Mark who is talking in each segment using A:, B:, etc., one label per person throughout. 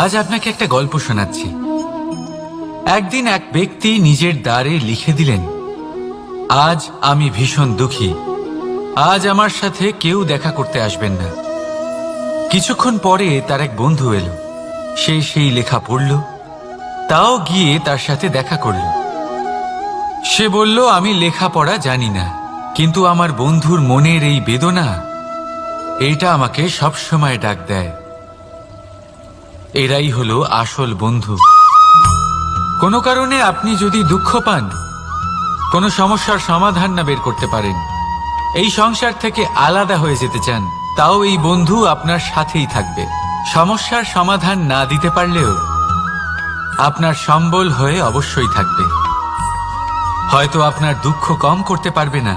A: আজ আপনাকে একটা গল্প শোনাচ্ছি। একদিন এক ব্যক্তি নিজের দ্বারে লিখে দিলেন, আজ আমি ভীষণ দুঃখী, আজ আমার সাথে কেউ দেখা করতে আসবেন না। কিছুক্ষণ পরে তার এক বন্ধু এলো, সে সেই লেখা পড়ল, তাও গিয়ে তার সাথে দেখা করল। সে বলল, আমি লেখাপড়া জানি না, কিন্তু আমার বন্ধুর মনের এই বেদনা, এটা আমাকে সবসময় ডাক দেয়। এরাই হলো আসল বন্ধু। কোনো কারণে আপনি যদি দুঃখ পান, কোনো সমস্যার সমাধান না বের করতে পারেন, এই সংসার থেকে আলাদা হয়ে যেতে চান, তাও এই বন্ধু আপনার সাথেই থাকবে। সমস্যার সমাধান না দিতে পারলেও আপনার সম্বল হয়ে অবশ্যই থাকবে। হয়তো আপনার দুঃখ কম করতে পারবে না,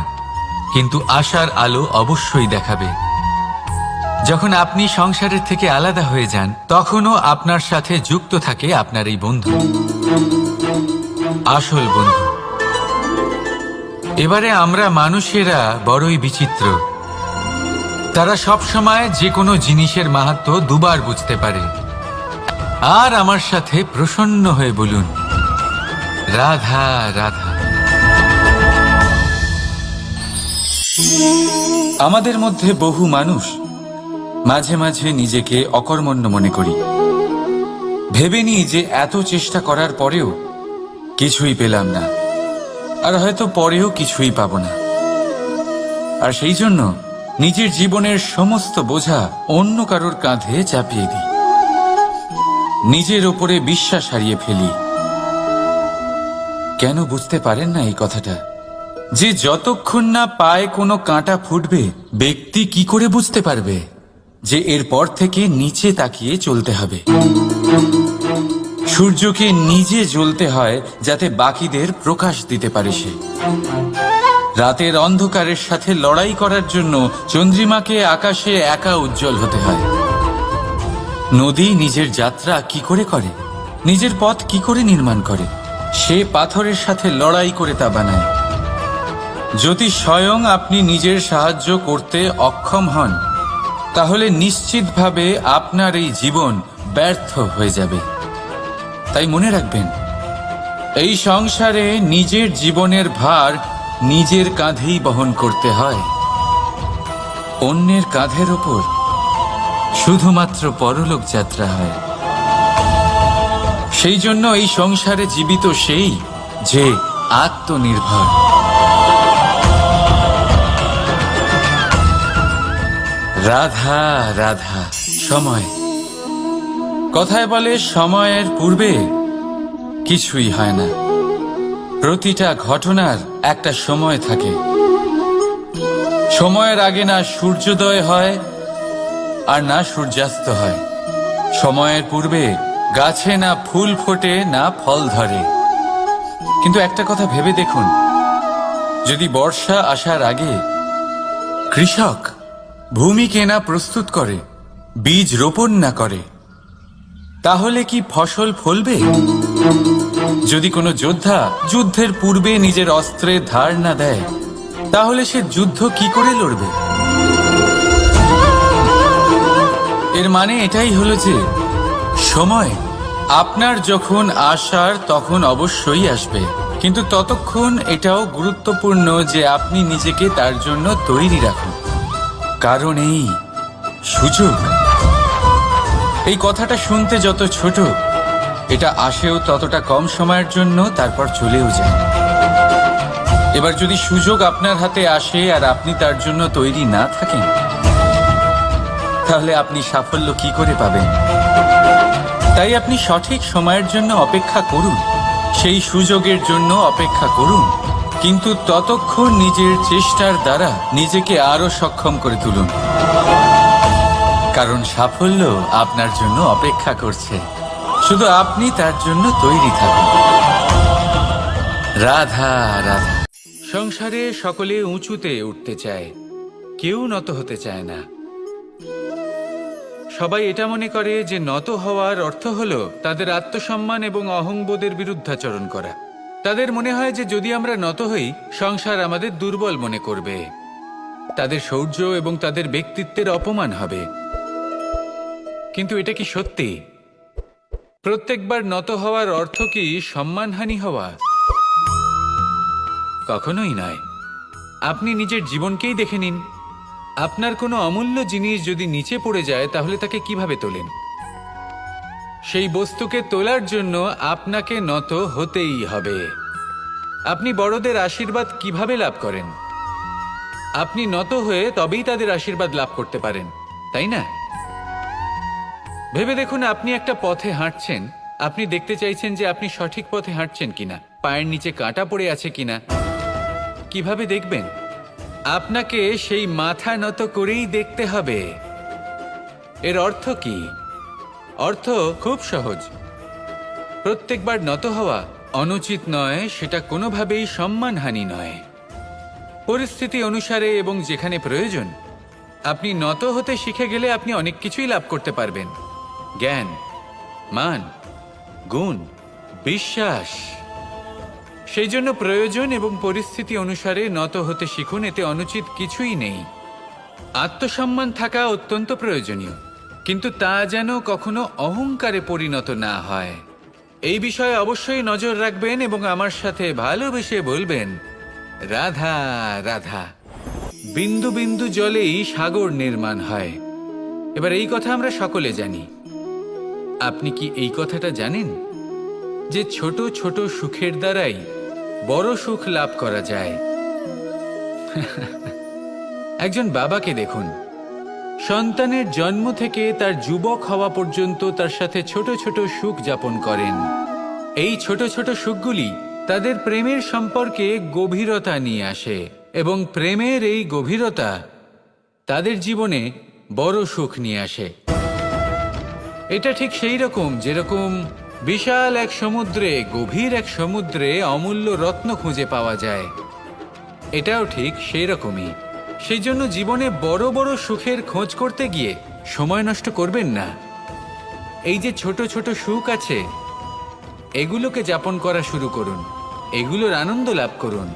A: কিন্তু আশার আলো অবশ্যই দেখাবে। যখন আপনি সংসারের থেকে আলাদা হয়ে যান, তখনও আপনার সাথে যুক্ত থাকে আপনার এই বন্ধু, আসল বন্ধু। এবারে আমরা মানুষেরা বড়ই বিচিত্র। তারা সব সময় যে কোনো জিনিসের মাহাত্ম্য দুবার বুঝতে পারে। আর আমার সাথে প্রসন্ন হয়ে বলুন, রাধা রাধা। আমাদের মধ্যে বহু মানুষ মাঝে মাঝে নিজেকে অকর্মণ্য মনে করি, ভেবে নিই যে এত চেষ্টা করার পরেও কিছুই পেলাম না, আর হয়তো পরেও কিছুই পাব না। আর সেই জন্য নিজের জীবনের সমস্ত বোঝা অন্য কারোর কাঁধে চাপিয়ে দিই, নিজের ওপরে বিশ্বাস হারিয়ে ফেলি। কেন বুঝতে পারেন না এই কথাটা, যে যতক্ষণ না পায়ে কোনো কাঁটা ফুটবে, ব্যক্তি কি করে বুঝতে পারবে যে এরপর থেকে নিচে তাকিয়ে চলতে হবে। সূর্যকে নিজে জ্বলতে হয় যাতে বাকিদের প্রকাশ দিতে পারে সে। রাতের অন্ধকারের সাথে লড়াই করার জন্য চন্দ্রিমাকে আকাশে একা উজ্জ্বল হতে হয়। নদী নিজের যাত্রা কি করে করে, নিজের পথ কি করে নির্মাণ করে, সে পাথরের সাথে লড়াই করে তা বানায়। যদি স্বয়ং আপনি নিজের সাহায্য করতে অক্ষম হন, তাহলে নিশ্চিতভাবে আপনার এই জীবন ব্যর্থ হয়ে যাবে। তাই মনে রাখবেন, এই সংসারে নিজের জীবনের ভার নিজের কাঁধেই বহন করতে হয়। অন্যের কাঁধের ওপর শুধুমাত্র পরলোক যাত্রা হয়। সেই জন্য এই সংসারে জীবিত সেই যে আত্মনির্ভর। রাধা রাধা। সময়, কথায় বলে সময়ের পূর্বে কিছুই হয় না। প্রতিটা ঘটনার একটা সময় থাকে। সময়ের আগে না সূর্যোদয় হয় আর না সূর্যাস্ত হয়। সময়ের পূর্বে গাছে না ফুল ফোটে না ফল ধরে। কিন্তু একটা কথা ভেবে দেখুন, যদি বর্ষা আসার আগে কৃষক ভূমিকে না প্রস্তুত করে, বীজ রোপণ না করে, তাহলে কি ফসল ফলবে? যদি কোনো যোদ্ধা যুদ্ধের পূর্বে নিজের অস্ত্রের ধার না দেয়, তাহলে সে যুদ্ধ কি করে লড়বে? এর মানে এটাই হলো যে সময় আপনার যখন আসার তখন অবশ্যই আসবে, কিন্তু ততক্ষণ এটাও গুরুত্বপূর্ণ যে আপনি নিজেকে তার জন্য তৈরি রাখুন। কারণ এই সুযোগ, এই কথাটা শুনতে যত ছোট, এটা আসেও ততটা কম সময়ের জন্য, তারপর চলেও যায়। এবার যদি সুযোগ আপনার হাতে আসে আর আপনি তার জন্য তৈরি না থাকেন, তাহলে আপনি সাফল্য কি করে পাবেন? তাই আপনি সঠিক সময়ের জন্য অপেক্ষা করুন, সেই সুযোগের জন্য অপেক্ষা করুন, কিন্তু ততক্ষণ নিজের চেষ্টার দ্বারা নিজেকে আরো সক্ষম করে তুলুন। কারণ সাফল্য আপনার জন্য অপেক্ষা করছে, শুধু আপনি তার জন্য তৈরি থাকুন। রাধা রাধা। সংসারে সকলে উঁচুতে উঠতে চায়, কেউ নত হতে চায় না। সবাই এটা মনে করে যে নত হওয়ার অর্থ হলো তাদের আত্মসম্মান এবং অহংবোধের বিরুদ্ধাচরণ করা। তাদের মনে হয় যে যদি আমরা নত হই, সংসার আমাদের দুর্বল মনে করবে, তাদের শৌর্য এবং তাদের ব্যক্তিত্বের অপমান হবে। কিন্তু এটা কি সত্যি? প্রত্যেকবার নত হওয়ার অর্থ কি সম্মানহানি হওয়া? কখনোই নয়। আপনি নিজের জীবনকেই দেখে নিন। আপনার কোনো অমূল্য জিনিস যদি নিচে পড়ে যায় তাহলে তাকে কিভাবে তোলেন? সেই বস্তুকে তোলার জন্য আপনাকে নত হতেই হবে। আপনি বড়দের আশীর্বাদ কিভাবে লাভ করেন? আপনি নত হয়ে তবেই তাদের আশীর্বাদ লাভ করতে পারেন, তাই না? ভেবে দেখুন, আপনি একটা পথে হাঁটছেন। আপনি দেখতে চাইছেন যে আপনি সঠিক পথে হাঁটছেন কিনা, পায়ের নিচে কাঁটা পড়ে আছে কিনা। কিভাবে দেখবেন? আপনাকে সেই মাথা নত করেই দেখতে হবে। এর অর্থ কি? অর্থ খুব সহজ। প্রত্যেকবার নত হওয়া অনুচিত নয়, সেটা কোনোভাবেই সম্মানহানি নয়। পরিস্থিতি অনুসারে এবং যেখানে প্রয়োজন আপনি নত হতে শিখে গেলে আপনি অনেক কিছুই লাভ করতে পারবেন। জ্ঞান, মান, গুণ, বিশ্বাস। সেই জন্য প্রয়োজন এবং পরিস্থিতি অনুসারে নত হতে শিখুন। এতে অনুচিত কিছুই নেই। আত্মসম্মান থাকা অত্যন্ত প্রয়োজনীয়, কিন্তু তা যেন কখনো অহংকারে পরিণত না হয়। এই বিষয়ে অবশ্যই নজর রাখবেন এবং আমার সাথে ভালোবেসে বলবেন, রাধা রাধা। বিন্দু বিন্দু জলেই সাগর নির্মাণ হয়। এবার এই কথা আমরা সকলে জানি। আপনি কি এই কথাটা জানেন যে ছোট ছোট সুখের দ্বারাই বড় সুখ লাভ করা যায়? একজন বাবাকে দেখুন, সন্তানের জন্ম থেকে তার যুবক হওয়া পর্যন্ত তার সাথে ছোট ছোট সুখ যাপন করেন। এই ছোট ছোট সুখগুলি তাদের প্রেমের সম্পর্কে গভীরতা নিয়ে আসে এবং প্রেমের এই গভীরতা তাদের জীবনে বড় সুখ নিয়ে আসে। এটা ঠিক সেই রকম যেরকম বিশাল এক সমুদ্রে, গভীর এক সমুদ্রে অমূল্য রত্ন খুঁজে পাওয়া যায়। এটাও ঠিক সেই রকমই। সেই জন্য জীবনে বড় বড় সুখের খোঁজ করতে গিয়ে সময় নষ্ট করবেন না। এই যে ছোট ছোট সুখ আছে, এগুলোকে যাপন করা শুরু করুন। এগুলোর আনন্দ লাভ করুন।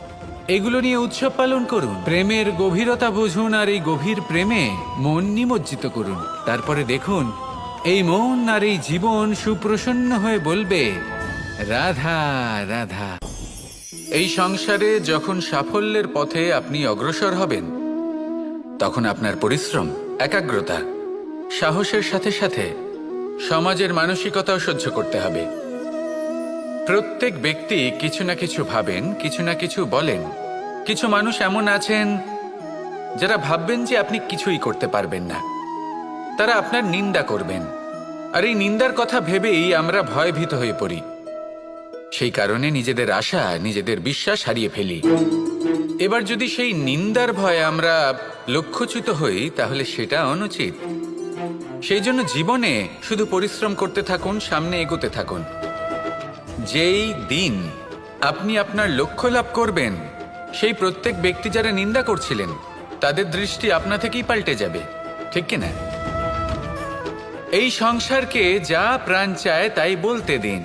A: এগুলো নিয়ে উৎসব পালন করুন। প্রেমের গভীরতা বুঝুন আর এই গভীর প্রেমে মন নিমজ্জিত করুন। তারপরে দেখুন, এই মন আর এই জীবন সুপ্রসন্ন হয়ে বলবে, রাধা রাধা। এই সংসারে যখন সাফল্যের পথে আপনি অগ্রসর হবেন, তখন আপনার পরিশ্রম, একাগ্রতা, সাহসের সাথে সাথে সমাজের মানসিকতাও সহ্য করতে হবে। প্রত্যেক ব্যক্তি কিছু না কিছু ভাবেন, কিছু না কিছু বলেন। কিছু মানুষ এমন আছেন যারা ভাববেন যে আপনি কিছুই করতে পারবেন না। তারা আপনার নিন্দা করবেন, আর এই নিন্দার কথা ভেবেই আমরা ভয়ভীত হয়ে পড়ি। সেই কারণে নিজেদের আশা, নিজেদের বিশ্বাস হারিয়ে ফেলি। এবার যদি সেই নিন্দার ভয়ে আমরা লক্ষ্যচ্যুত হই, তাহলে সেটা অনুচিত। সেই জন্য জীবনে শুধু পরিশ্রম করতে থাকুন, সামনে এগোতে থাকুন। যেই দিন আপনি আপনার লক্ষ্য লাভ করবেন, সেই প্রত্যেক ব্যক্তি যারা নিন্দা করছিলেন তাদের দৃষ্টি আপনা থেকেই পাল্টে যাবে, ঠিক কিনা? এই সংসারকে যা প্রাণ চায় তাই বলতে দিন।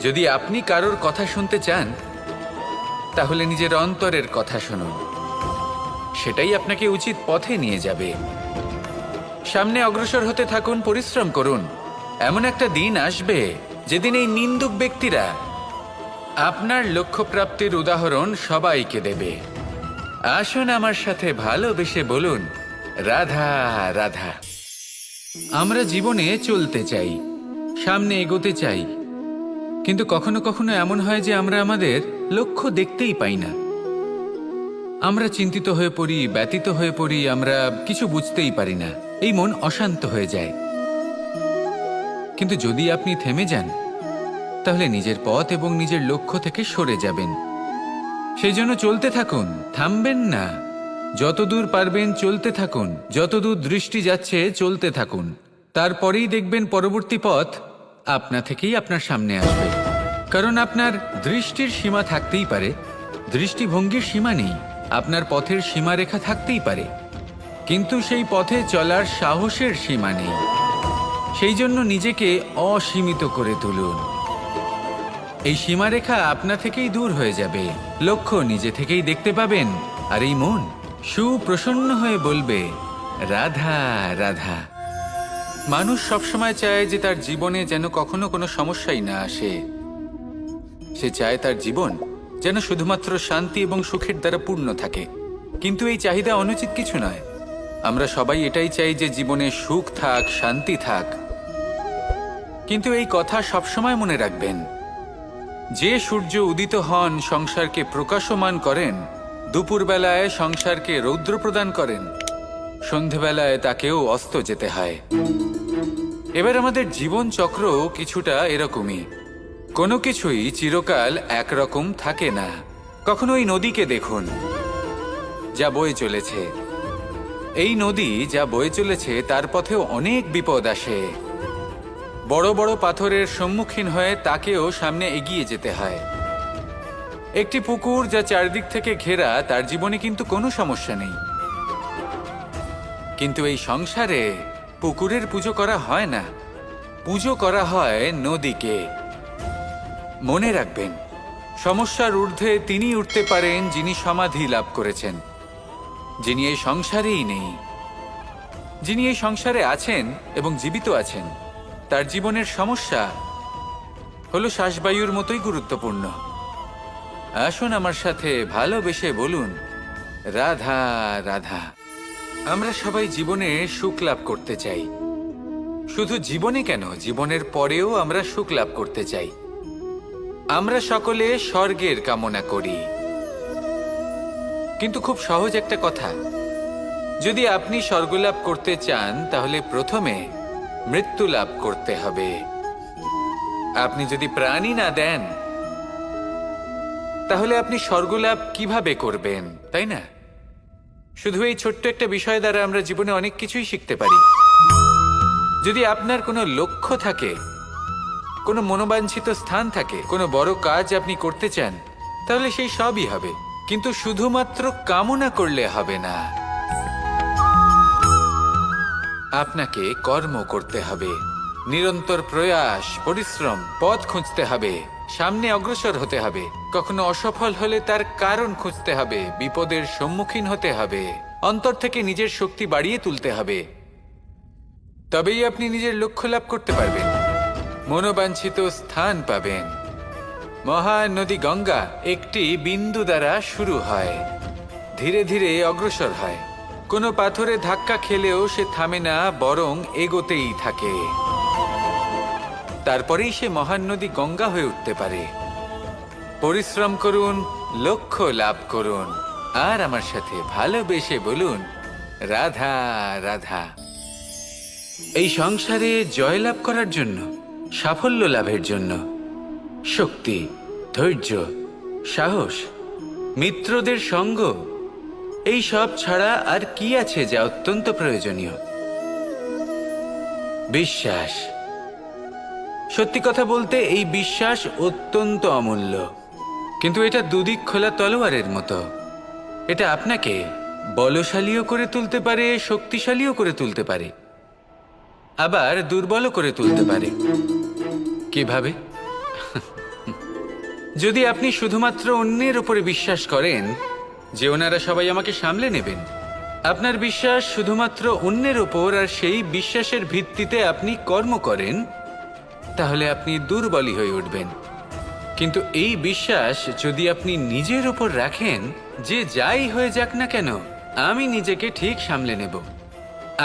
A: যদি আপনি কারোর কথা শুনতে চান, তাহলে নিজের অন্তরের কথা শুনুন। সেটাই আপনাকে উচিত পথে নিয়ে যাবে। সামনে অগ্রসর হতে থাকুন, পরিশ্রম করুন। এমন একটা দিন আসবে যেদিন এই নিন্দুক ব্যক্তিরা আপনার লক্ষ্য প্রাপ্তির উদাহরণ সবাইকে দেবে। আসুন আমার সাথে ভালোবেসে বলুন, রাধা রাধা। আমরা জীবনে চলতে চাই, সামনে এগোতে চাই, কিন্তু কখনো কখনো এমন হয় যে আমরা আমাদের লক্ষ্য দেখতেই পাই না। আমরা চিন্তিত হয়ে পড়ি, ব্যতীত হয়ে পড়ি, আমরা কিছু বুঝতেই পারি না। এই মন অশান্ত হয়ে যায়। কিন্তু যদি আপনি থেমে যান, তাহলে নিজের পথ এবং নিজের লক্ষ্য থেকে সরে যাবেন। সেই জন্য চলতে থাকুন, থামবেন না। যতদূর পারবেন চলতে থাকুন, যতদূর দৃষ্টি যাচ্ছে চলতে থাকুন। তারপরেই দেখবেন পরবর্তী পথ আপনা থেকেই আপনার সামনে আসবে। কারণ আপনার দৃষ্টির সীমা থাকতেই পারে, দৃষ্টিভঙ্গির সীমা নেই। আপনার পথের সীমারেখা থাকতেই পারে, কিন্তু সেই পথে চলার সাহসের সীমা নেই। সেই জন্য নিজেকে অসীমিত করে তুলুন। এই সীমারেখা আপনা থেকেই দূর হয়ে যাবে, লক্ষ্য নিজে থেকেই দেখতে পাবেন, আর এই মন সুপ্রসন্ন হয়ে বলবে, রাধা রাধা। মানুষ সবসময় চায় যে তার জীবনে যেন কখনো কোনো সমস্যাই না আসে। সে চায় তার জীবন যেন শুধুমাত্র শান্তি এবং সুখের দ্বারা পূর্ণ থাকে। কিন্তু এই চাহিদা অনুচিত কিছু নয়। আমরা সবাই এটাই চাই যে জীবনে সুখ থাক, শান্তি থাক। কিন্তু এই কথা সবসময় মনে রাখবেন, যে সূর্য উদিত হন সংসারকে প্রকাশমান করেন, দুপুরবেলায় সংসারকে রৌদ্র প্রদান করেন, সন্ধেবেলায় তাকেও অস্ত যেতে হয়। এবার আমাদের জীবন চক্র কিছুটা এরকমই। কোনো কিছুই চিরকাল একরকম থাকে না। কখনো এই নদীকে দেখুন, যা বয়ে চলেছে। এই নদী যা বয়ে চলেছে তার পথেও অনেক বিপদ আসে। বড় বড় পাথরের সম্মুখীন হয়ে তাকেও সামনে এগিয়ে যেতে হয়। একটি পুকুর যা চারদিক থেকে ঘেরা, তার জীবনে কিন্তু কোনো সমস্যা নেই। কিন্তু এই সংসারে পুকুরের পুজো করা হয় না, পুজো করা হয় নদীকে। মনে রাখবেন, সমস্যার ঊর্ধ্বে তিনি উঠতে পারেন যিনি সমাধি লাভ করেছেন, যিনি এই সংসারেই নেই। যিনি এই সংসারে আছেন এবং জীবিত আছেন, তার জীবনের সমস্যা হলো শ্বাসবায়ুর মতোই গুরুত্বপূর্ণ। আসুন আমার সাথে ভালোবেসে বলুন, রাধা রাধা। আমরা সবাই জীবনে সুখ লাভ করতে চাই। শুধু জীবনে কেন, জীবনের পরেও আমরা সুখ লাভ করতে চাই। আমরা সকলে স্বর্গের কামনা করি। কিন্তু খুব সহজ একটা কথা, যদি আপনি স্বর্গ লাভ করতে চান তাহলে প্রথমে মৃত্যু লাভ করতে হবে। আপনি যদি প্রাণই না দেন তাহলে আপনি স্বর্গ লাভ কিভাবে করবেন, তাই না? শুধু এই ছোট্ট একটা বিষয় দ্বারা আমরা জীবনে অনেক কিছুই শিখতে পারি। যদি আপনার কোনো লক্ষ্য থাকে, কোনো মনোবাঞ্ছিত স্থান থাকে, কোনো বড় কাজ আপনি করতে চান, তাহলে সেই সবই হবে। কিন্তু শুধুমাত্র কামনা করলে হবে না, আপনাকে কর্ম করতে হবে, নিরন্তর প্রয়াস, পরিশ্রম, পথ খুঁজতে হবে, সামনে অগ্রসর হতে হবে। কখনো অসফল হলে তার কারণ খুঁজতে হবে, বিপদের সম্মুখীন হতে হবে, অন্তর থেকে নিজের শক্তি বাড়িয়ে তুলতে হবে। তবেই আপনি নিজের লক্ষ্য লাভ করতে পারবেন, মনোবাঞ্ছিত স্থান পাবেন। মহান নদী গঙ্গা একটি বিন্দু দ্বারা শুরু হয়, ধীরে ধীরে অগ্রসর হয়। কোনো পাথরে ধাক্কা খেলেও সে থামে না, বরং এগোতেই থাকে। তারপরেই সে মহান নদী গঙ্গা হয়ে উঠতে পারে। পরিশ্রম করুন, লক্ষ্য লাভ করুন, আর আমার সাথে ভালোবেসে বলুন, রাধা রাধা। এই সংসারে জয়লাভ করার জন্য, সাফল্য লাভের জন্য শক্তি, ধৈর্য, সাহস, মিত্রদের সঙ্গ, এই সব ছাড়া আর কি আছে যা অত্যন্ত প্রয়োজনীয়? বিশ্বাস। সত্যি কথা বলতে এই বিশ্বাস অত্যন্ত অমূল্য। কিন্তু এটা দুদিক খোলা তলোয়ারের মতো। এটা আপনাকে বলশালীও করে তুলতে পারে, শক্তিশালীও করে তুলতে পারে, আবার দুর্বলও করে তুলতে পারে। কিভাবে? যদি আপনি শুধুমাত্র অন্যের উপরে বিশ্বাস করেন যে ওনারা সবাই আমাকে সামলে নেবেন, আপনার বিশ্বাস শুধুমাত্র অন্যের ওপর, আর সেই বিশ্বাসের ভিত্তিতে আপনি কর্ম করেন, তাহলে আপনি দুর্বলই হয়ে উঠবেন। কিন্তু এই বিশ্বাস যদি আপনি নিজের ওপর রাখেন যে যাই হয়ে যাক না কেন, আমি নিজেকে ঠিক সামলে নেব,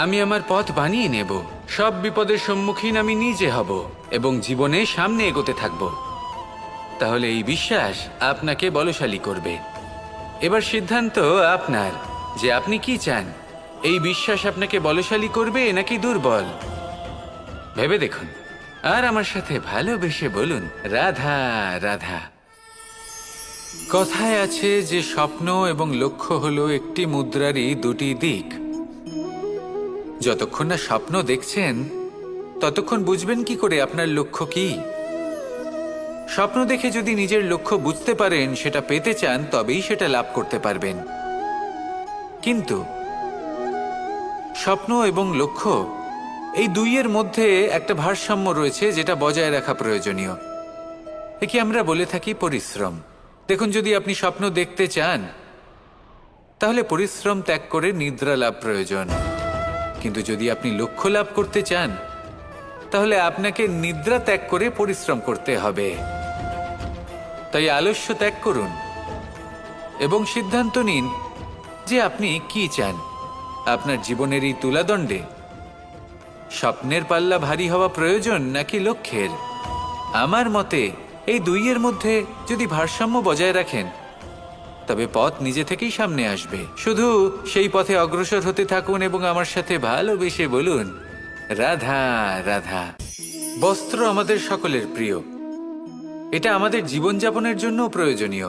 A: আমি আমার পথ বানিয়ে নেব, সব বিপদের সম্মুখীন আমি নিজে হব এবং জীবনে সামনে এগোতে থাকব, তাহলে এই বিশ্বাস আপনাকে বলশালী করবে। এবার সিদ্ধান্ত আপনার যে আপনি কি চান। এই বিশ্বাস আপনাকে বলশালী করবে নাকি দুর্বল, ভেবে দেখুন, আর আমার সাথে ভালোবেসে বলুন, রাধা রাধা। কথায় আছে যে স্বপ্ন এবং লক্ষ্য হলো একটি মুদ্রারই দুটি দিক। যতক্ষণ না স্বপ্ন দেখছেন ততক্ষণ বুঝবেন কি করে আপনার লক্ষ্য কি? স্বপ্ন দেখে যদি নিজের লক্ষ্য বুঝতে পারেন, সেটা পেতে চান, তবেই সেটা লাভ করতে পারবেন। কিন্তু স্বপ্ন এবং লক্ষ্য এই দুইয়ের মধ্যে একটা ভারসাম্য রয়েছে, যেটা বজায় রাখা প্রয়োজনীয়। একে আমরা বলে থাকি পরিশ্রম। দেখুন, যদি আপনি স্বপ্ন দেখতে চান তাহলে পরিশ্রম ত্যাগ করে নিদ্রা লাভ প্রয়োজন। কিন্তু যদি আপনি লক্ষ্য লাভ করতে চান তাহলে আপনাকে নিদ্রা ত্যাগ করে পরিশ্রম করতে হবে। তাই আলস্য ত্যাগ করুন এবং সিদ্ধান্ত নিন যে আপনি কি চান। আপনার জীবনের এই তুলাদণ্ডে স্বপ্নের পাল্লা ভারী হওয়া প্রয়োজন নাকি লক্ষ্যের? আমার মতে এই দুইয়ের মধ্যে যদি ভারসাম্য বজায় রাখেন তবে পথ নিজে থেকেই সামনে আসবে। শুধু সেই পথে অগ্রসর হতে থাকুন এবং আমার সাথে ভালোবেসে বলুন, রাধা রাধা। বস্ত্র আমাদের সকলের প্রিয়, এটা আমাদের জীবনযাপনের জন্য প্রয়োজনীয়।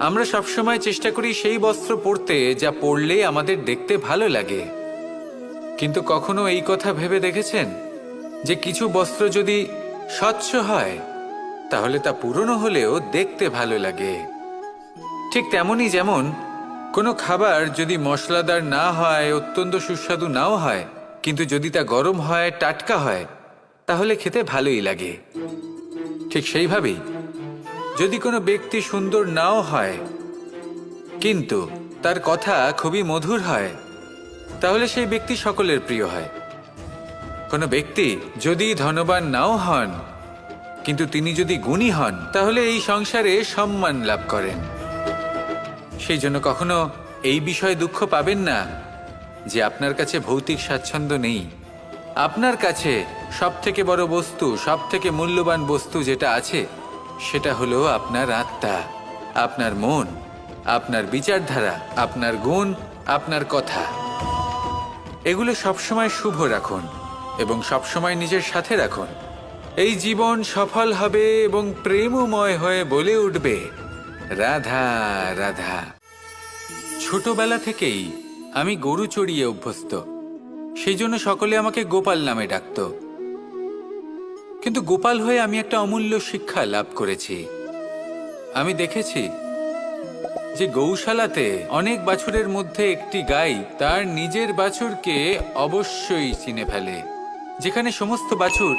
A: আমরা সবসময় চেষ্টা করি সেই বস্ত্র পরতে যা পরলে আমাদের দেখতে ভালো লাগে। কিন্তু কখনো এই কথা ভেবে দেখেছেন যে কিছু বস্ত্র যদি স্বচ্ছ হয় তাহলে তা পুরনো হলেও দেখতে ভালো লাগে? ঠিক তেমনই, যেমন কোনো খাবার যদি মশলাদার না হয়, অত্যন্ত সুস্বাদু নাও হয়, কিন্তু যদি তা গরম হয়, টাটকা হয়, তাহলে খেতে ভালোই লাগে। ঠিক সেইভাবেই যদি কোনো ব্যক্তি সুন্দর নাও হয় কিন্তু তার কথা খুবই মধুর হয়, তাহলে সেই ব্যক্তি সকলের প্রিয় হয়। কোনো ব্যক্তি যদি ধনবান নাও হন কিন্তু তিনি যদি গুণী হন, তাহলে এই সংসারে সম্মান লাভ করেন। সেই জন্য কখনো এই বিষয়ে দুঃখ পাবেন না যে আপনার কাছে ভৌতিক স্বাচ্ছন্দ্য নেই। আপনার কাছে সবথেকে বড় বস্তু, সবথেকে মূল্যবান বস্তু যেটা আছে সেটা হলো আপনার আত্মা, আপনার মন, আপনার বিচারধারা, আপনার গুণ, আপনার কথা। এগুলো সবসময় শুভ রাখুন এবং সবসময় নিজের সাথে রাখুন। এই জীবন সফল হবে এবং প্রেমময় হয়ে বলে উঠবে, রাধা রাধা। ছোটবেলা থেকেই আমি গরু চড়িয়ে অভ্যস্ত, সেই জন্য সকলে আমাকে গোপাল নামে ডাকত। কিন্তু গোপাল হয়ে আমি একটা অমূল্য শিক্ষা লাভ করেছি। আমি দেখেছি যে গৌশালাতে অনেক বাছুরের মধ্যে একটি গাই তার নিজের বাছুরকে অবশ্যই চিনে ফেলে। যেখানে সমস্ত বাছুর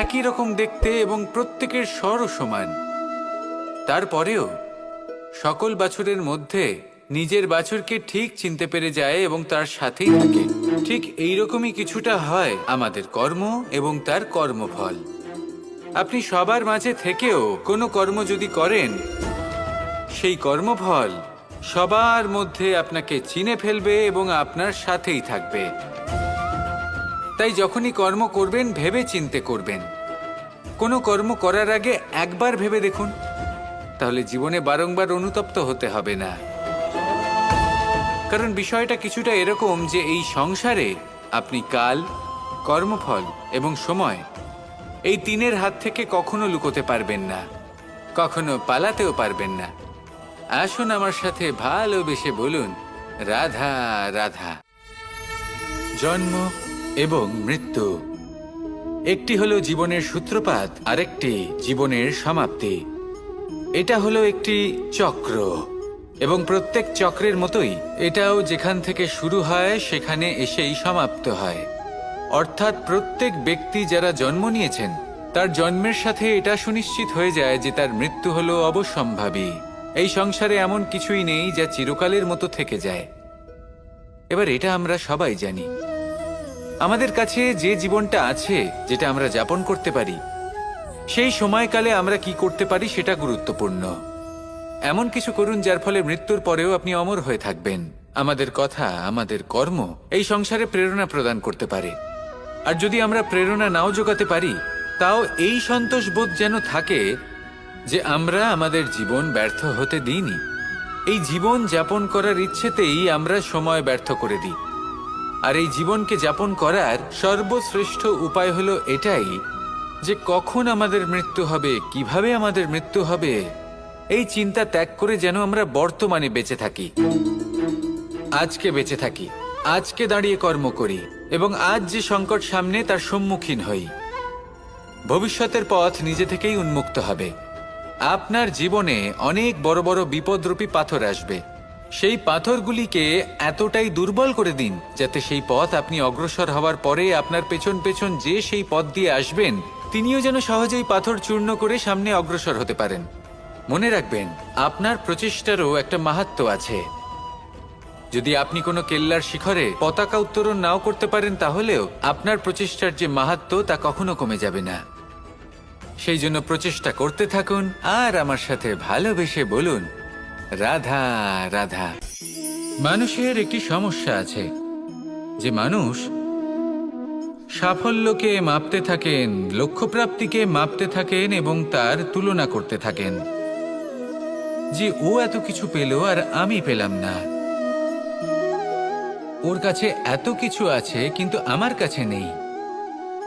A: একই রকম দেখতে এবং প্রত্যেকের স্বরও সমান, তারপরেও সকল বাছুরের মধ্যে নিজের বাছুরকে ঠিক চিনতে পেরে যায় এবং তার সাথেই থাকে। ঠিক এইরকমই কিছুটা হয় আমাদের কর্ম এবং তার কর্মফল। আপনি সবার মাঝে থেকেও কোনো কর্ম যদি করেন, সেই কর্মফল সবার মধ্যে আপনাকে চিনে ফেলবে এবং আপনার সাথেই থাকবে। তাই যখনই কর্ম করবেন ভেবে চিন্তে করবেন। কোনো কর্ম করার আগে একবার ভেবে দেখুন, তাহলে জীবনে বারংবার অনুতপ্ত হতে হবে না। কারণ বিষয়টা কিছুটা এরকম যে এই সংসারে আপনি কাল, কর্মফল এবং সময়, এই তিনের হাত থেকে কখনো লুকোতে পারবেন না, কখনো পালাতেও পারবেন না। আসুন আমার সাথে ভালোবেসে বলুন, রাধা রাধা। জন্ম এবং মৃত্যু, একটি হলো জীবনের সূত্রপাত, আরেকটি জীবনের সমাপ্তি। এটা হলো একটি চক্র এবং প্রত্যেক চক্রের মতোই এটাও যেখান থেকে শুরু হয় সেখানে এসেই সমাপ্ত হয়। অর্থাৎ প্রত্যেক ব্যক্তি যারা জন্ম নিয়েছেন তার জন্মের সাথে এটা সুনিশ্চিত হয়ে যায় যে তার মৃত্যু হলো অবশ্যম্ভাবী। এই সংসারে এমন কিছুই নেই যা চিরকালের মতো থেকে যায়। এবার এটা আমরা সবাই জানি। আমাদের কাছে যে জীবনটা আছে, যেটা আমরা যাপন করতে পারি, সেই সময়কালে আমরা কি করতে পারি সেটা গুরুত্বপূর্ণ। এমন কিছু করুন যার ফলে মৃত্যুর পরেও আপনি অমর হয়ে থাকবেন। আমাদের কথা, আমাদের কর্ম এই সংসারে প্রেরণা প্রদান করতে পারে। আর যদি আমরা প্রেরণা নাও জোগাতে পারি, তাও এই সন্তোষ বোধ যেন থাকে যে আমরা আমাদের জীবন ব্যর্থ হতে দিইনি। এই জীবন যাপন করার ইচ্ছেতেই আমরা সময় ব্যর্থ করে দিই। আর এই জীবনকে যাপন করার সর্বশ্রেষ্ঠ উপায় হলো এটাই যে কখন আমাদের মৃত্যু হবে, কিভাবে আমাদের মৃত্যু হবে, এই চিন্তা ত্যাগ করে যেন আমরা বর্তমানে বেঁচে থাকি, আজকে বেঁচে থাকি, আজকে দাঁড়িয়ে কর্ম করি এবং আজ যে সংকট সামনে তার সম্মুখীন হই। ভবিষ্যতের পথ নিজে থেকেই উন্মুক্ত হবে। আপনার জীবনে অনেক বড় বড় বিপদরূপী পাথর আসবে। সেই পাথরগুলিকে এতটাই দুর্বল করে দিন যাতে সেই পথ আপনি অগ্রসর হওয়ার পরে আপনার পেছন পেছন যে সেই পথ দিয়ে আসবেন তিনিও যেন সহজেই পাথর চূর্ণ করে সামনে অগ্রসর হতে পারেন। মনে রাখবেন, আপনার প্রচেষ্টারও একটা মাহাত্ম্য আছে। যদি আপনি কোনো কেল্লার শিখরে পতাকা উত্তোলন নাও করতে পারেন, তাহলেও আপনার প্রচেষ্টার যে মাহাত্ম্য তা কখনো কমে যাবে না। সেই জন্য প্রচেষ্টা করতে থাকুন আর আমার সাথে ভালোবেসে বলুন, রাধা রাধা। মানুষের একটি সমস্যা আছে যে মানুষ সাফল্যকে মাপতে থাকেন, লক্ষ্যপ্রাপ্তিকে মাপতে থাকেন এবং তার তুলনা করতে থাকেন যে ও এত কিছু পেল আর আমি পেলাম না, ওর কাছে এত কিছু আছে কিন্তু আমার কাছে নেই।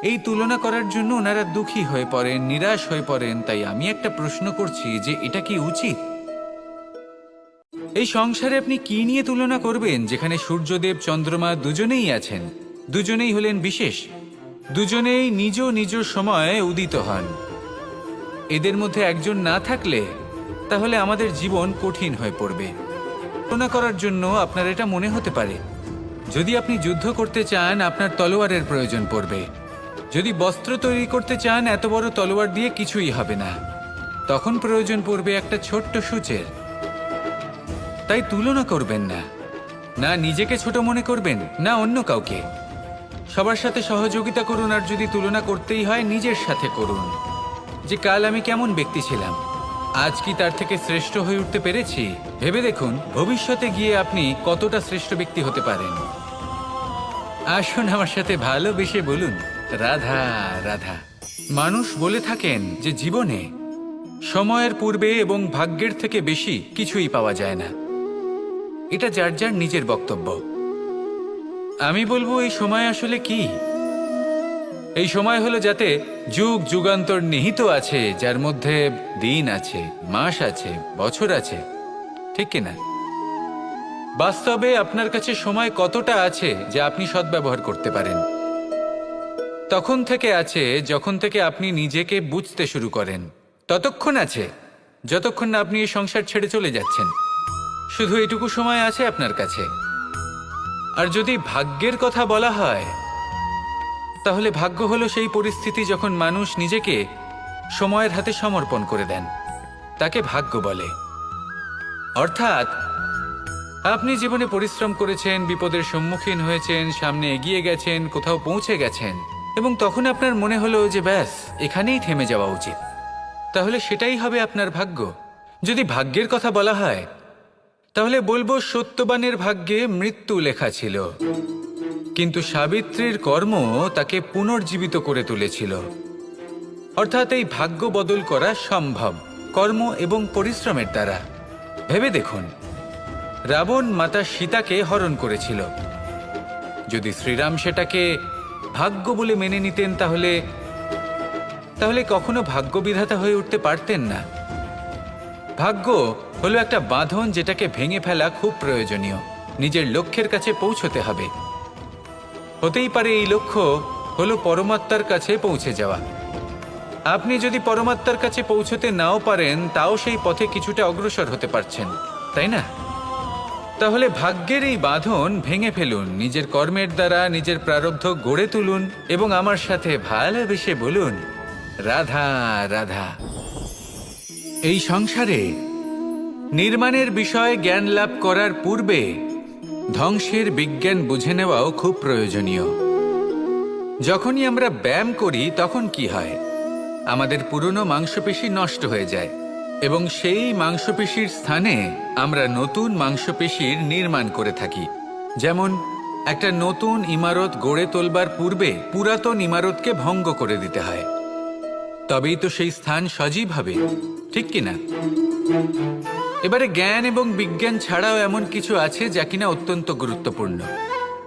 A: এই তুলনা করার জন্য ওনারা দুঃখী হয়ে পড়েন, নিরাশ হয়ে পড়েন। তাই আমি একটা প্রশ্ন করছি যে এটা কি উচিত? এই সংসারে আপনি কি নিয়ে তুলনা করবেন, যেখানে সূর্যদেব চন্দ্রমা দুজনেই আছেন, দুজনেই হলেন বিশেষ, দুজনেই নিজ নিজ সময়ে উদিত হন। এদের মধ্যে একজন না থাকলে তাহলে আমাদের জীবন কঠিন হয়ে পড়বে। তুলনা করার জন্য আপনার এটা মনে হতে পারে, যদি আপনি যুদ্ধ করতে চান আপনার তলোয়ারের প্রয়োজন পড়বে। যদি বস্ত্র তৈরি করতে চান এত বড় তলোয়ার দিয়ে কিছুই হবে না, তখন প্রয়োজন পড়বে একটা ছোট্ট সূচের। তাই তুলনা করবেন না, না নিজেকে ছোট মনে করবেন না অন্য কাউকে। সবার সাথে সহযোগিতা করুন, আর যদি তুলনা করতেই হয় নিজের সাথে করুন, যে কাল আমি কেমন ব্যক্তি ছিলাম, আজ কি তার থেকে শ্রেষ্ঠ হয়ে উঠতে পেরেছি। ভেবে দেখুন ভবিষ্যতে গিয়ে আপনি কতটা শ্রেষ্ঠ ব্যক্তি হতে পারেন। আসুন আমার সাথে ভালোবেসে বলুন, রাধা রাধা। মানুষ বলে থাকেন যে জীবনে সময়ের পূর্বে এবং ভাগ্যের থেকে বেশি কিছুই পাওয়া যায় না। এটা যার যার নিজের বক্তব্য। আমি বলবো এই সময় আসলে কি? এই সময় হলো যাতে যুগ যুগান্তর নিহিত আছে, যার মধ্যে দিন আছে, মাস আছে, বছর আছে, ঠিক কিনা? বাস্তবে আপনার কাছে সময় কতটা আছে যা আপনি সদ্ব্যবহার করতে পারেন? তখন থেকে আছে যখন থেকে আপনি নিজেকে বুঝতে শুরু করেন, ততক্ষণ আছে যতক্ষণ না আপনি এই সংসার ছেড়ে চলে যাচ্ছেন। শুধু এটুকু সময় আছে আপনার কাছে। আর যদি ভাগ্যের কথা বলা হয়, তাহলে ভাগ্য হলো সেই পরিস্থিতি যখন মানুষ নিজেকে সময়ের হাতে সমর্পণ করে দেন, তাকে ভাগ্য বলে। অর্থাৎ আপনি জীবনে পরিশ্রম করেছেন, বিপদের সম্মুখীন হয়েছেন, সামনে এগিয়ে গেছেন, কোথাও পৌঁছে গেছেন, এবং তখন আপনার মনে হলো যে ব্যাস এখানেই থেমে যাওয়া উচিত, তাহলে সেটাই হবে আপনার ভাগ্য। যদি ভাগ্যের কথা বলা হয়, তাহলে বলবো সত্যবানের ভাগ্যে মৃত্যু লেখা ছিল, কিন্তু সাবিত্রীর কর্ম তাকে পুনর্জীবিত করে তুলেছিল। অর্থাৎ এই ভাগ্য বদল করা সম্ভব কর্ম এবং পরিশ্রমের দ্বারা। ভেবে দেখুন, রাবণ মাতা সীতাকে হরণ করেছিল। যদি শ্রীরাম সেটাকে ভাগ্য বলে মেনে নিতেন, তাহলে কখনো ভাগ্য বিধাতা হয়ে উঠতে পারতেন না। ভাগ্য হলো একটা বাঁধন যেটাকে ভেঙে ফেলা খুব প্রয়োজনীয়। নিজের লক্ষ্যের কাছে পৌঁছতে হবে। হতেই পারে এই লক্ষ্য হলো পরমাত্মার কাছে পৌঁছে যাওয়া। আপনি যদি পরমাত্মার কাছে পৌঁছতে নাও পারেন, তাও সেই পথে কিছুটা অগ্রসর হতে পারছেন, তাই না? তাহলে ভাগ্যের এই বাঁধন ভেঙে ফেলুন, নিজের কর্মের দ্বারা নিজের প্রারব্ধ গড়ে তুলুন এবং আমার সাথে ভালোবেসে বলুন, রাধা রাধা। এই সংসারে নির্মাণের বিষয়ে জ্ঞান লাভ করার পূর্বে ধ্বংসের বিজ্ঞান বুঝে নেওয়াও খুব প্রয়োজনীয়। যখনই আমরা ব্যায়াম করি তখন কি হয়? আমাদের পুরনো মাংসপেশি নষ্ট হয়ে যায় এবং সেই মাংসপেশির স্থানে আমরা নতুন মাংসপেশির নির্মাণ করে থাকি। যেমন একটা নতুন ইমারত গড়ে তোলবার পূর্বে পুরাতন ইমারতকে ভঙ্গ করে দিতে হয়, তবেই তো সেই স্থান সজীব হবে, ঠিক কিনা? এবারে জ্ঞান এবং বিজ্ঞান ছাড়াও এমন কিছু আছে যা কিনা অত্যন্ত গুরুত্বপূর্ণ।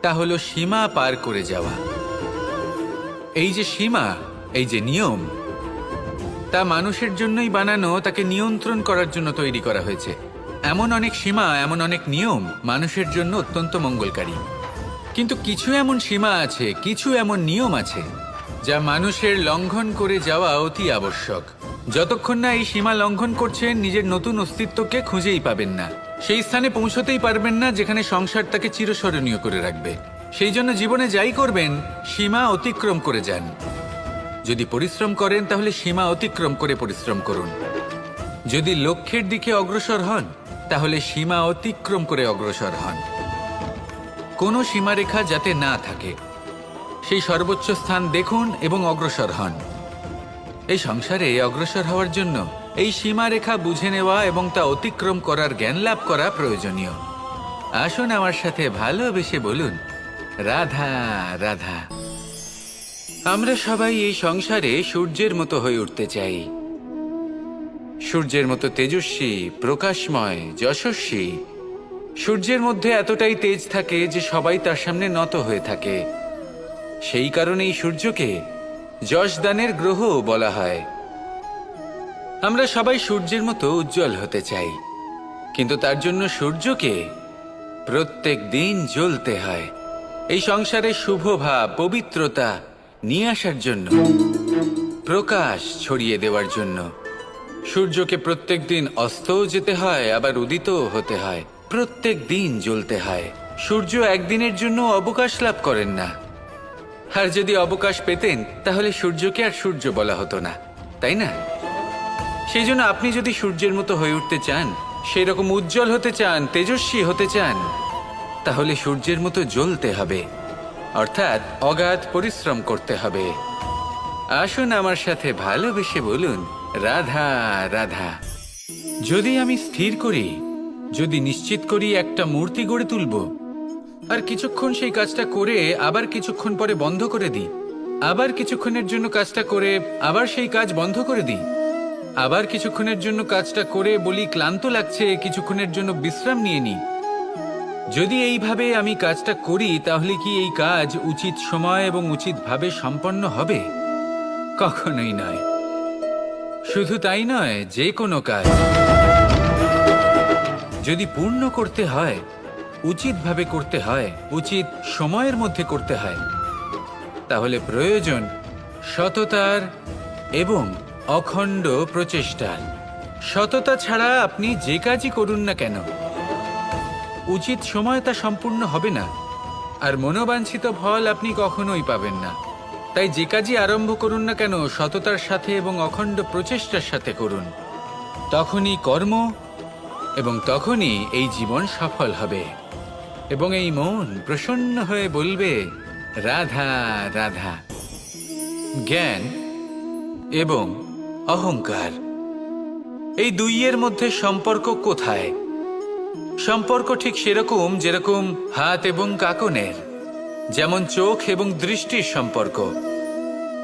A: তা হলো সীমা পার করে যাওয়া। এই যে সীমা, এই যে নিয়ম, তা মানুষের জন্যই বানানো, তাকে নিয়ন্ত্রণ করার জন্য তৈরি করা হয়েছে। এমন অনেক সীমা, এমন অনেক নিয়ম মানুষের জন্য অত্যন্ত মঙ্গলকারী। কিন্তু কিছু এমন সীমা আছে, কিছু এমন নিয়ম আছে যা মানুষের লঙ্ঘন করে যাওয়া অতি আবশ্যক। যতক্ষণ না এই সীমা লঙ্ঘন করছেন, নিজের নতুন অস্তিত্বকে খুঁজেই পাবেন না, সেই স্থানে পৌঁছতেই পারবেন না যেখানে সংসার তাকে চিরস্মরণীয় করে রাখবে। সেই জন্য জীবনে যাই করবেন, সীমা অতিক্রম করে যান। যদি পরিশ্রম করেন তাহলে সীমা অতিক্রম করে পরিশ্রম করুন। যদি লক্ষ্যের দিকে অগ্রসর হন তাহলে সীমা অতিক্রম করে অগ্রসর হন। কোনো সীমারেখা যাতে না থাকে সেই সর্বোচ্চ স্থান দেখুন এবং অগ্রসর হন। এই সংসারে অগ্রসর হওয়ার জন্য এই সীমারেখা বুঝে নেওয়া এবং তা অতিক্রম করার জ্ঞান লাভ করা প্রয়োজনীয়। আসুন আমার সাথে ভালোবেসে বলুন, রাধা রাধা। আমরা সবাই এই সংসারে সূর্যের মতো হয়ে উঠতে চাই, সূর্যের মতো তেজস্বী, প্রকাশময়, যশস্বী। সূর্যের মধ্যে এতটাই তেজ থাকে যে সবাই তার সামনে নত হয়ে থাকে। সেই কারণেই সূর্যকে যশদানের গ্রহ বলা হয়। আমরা সবাই সূর্যের মতো উজ্জ্বল হতে চাই, কিন্তু তার জন্য সূর্যকে প্রত্যেক দিন জ্বলতে হয় এই সংসারে শুভ ভাব, পবিত্রতা নিয়ে আসার জন্য, প্রকাশ ছড়িয়ে দেওয়ার জন্য। সূর্যকে প্রত্যেক দিন অস্তও যেতে হয়, আবার উদিতও হতে হয়, প্রত্যেক দিন জ্বলতে হয়। সূর্য একদিনের জন্য অবকাশ লাভ করেন না। আর যদি অবকাশ পেতেন তাহলে সূর্যকে আর সূর্য বলা হতো না, তাই না? সেই জন্য আপনি যদি সূর্যের মতো হয়ে উঠতে চান, সেই রকম উজ্জ্বল হতে চান, তেজস্বী হতে চান, তাহলে সূর্যের মতো জ্বলতে হবে, অর্থাৎ অগাধ পরিশ্রম করতে হবে। আসুন আমার সাথে ভালোবেসে বলুন, রাধা রাধা। যদি আমি স্থির করি, যদি নিশ্চিত করি একটা মূর্তি গড়ে তুলব, আর কিছুক্ষণ সেই কাজটা করে আবার কিছুক্ষণ পরে বন্ধ করে দিই, আবার কিছুক্ষণের জন্য কাজটা করে আবার সেই কাজ বন্ধ করে দিই, আবার কিছুক্ষণের জন্য কাজটা করে বলি ক্লান্ত লাগছে, কিছুক্ষণের জন্য বিশ্রাম নিয়ে নিই, যদি এইভাবে আমি কাজটা করি তাহলে কি এই কাজ উচিত সময় এবং উচিতভাবে সম্পন্ন হবে? কখনোই নয়। শুধু তাই নয়, যে কোনো কাজ যদি পূর্ণ করতে হয়, উচিতভাবে করতে হয়, উচিত সময়ের মধ্যে করতে হয়, তাহলে প্রয়োজন সততার এবং অখণ্ড প্রচেষ্টার। সততা ছাড়া আপনি যে কাজই করুন না কেন, উচিত সময় তা সম্পূর্ণ হবে না, আর মনোবাঞ্ছিত ফল আপনি কখনোই পাবেন না। তাই যে কাজই আরম্ভ করুন না কেন, সততার সাথে এবং অখণ্ড প্রচেষ্টার সাথে করুন। তখনই কর্ম এবং তখনই এই জীবন সফল হবে এবং এই মন প্রসন্ন হয়ে বলবে, রাধা রাধা। জ্ঞান এবং অহংকার, এই দুইয়ের মধ্যে সম্পর্ক কোথায়? সম্পর্ক ঠিক সেরকম যেরকম হাত এবং কাকনের, যেমন চোখ এবং দৃষ্টির সম্পর্ক।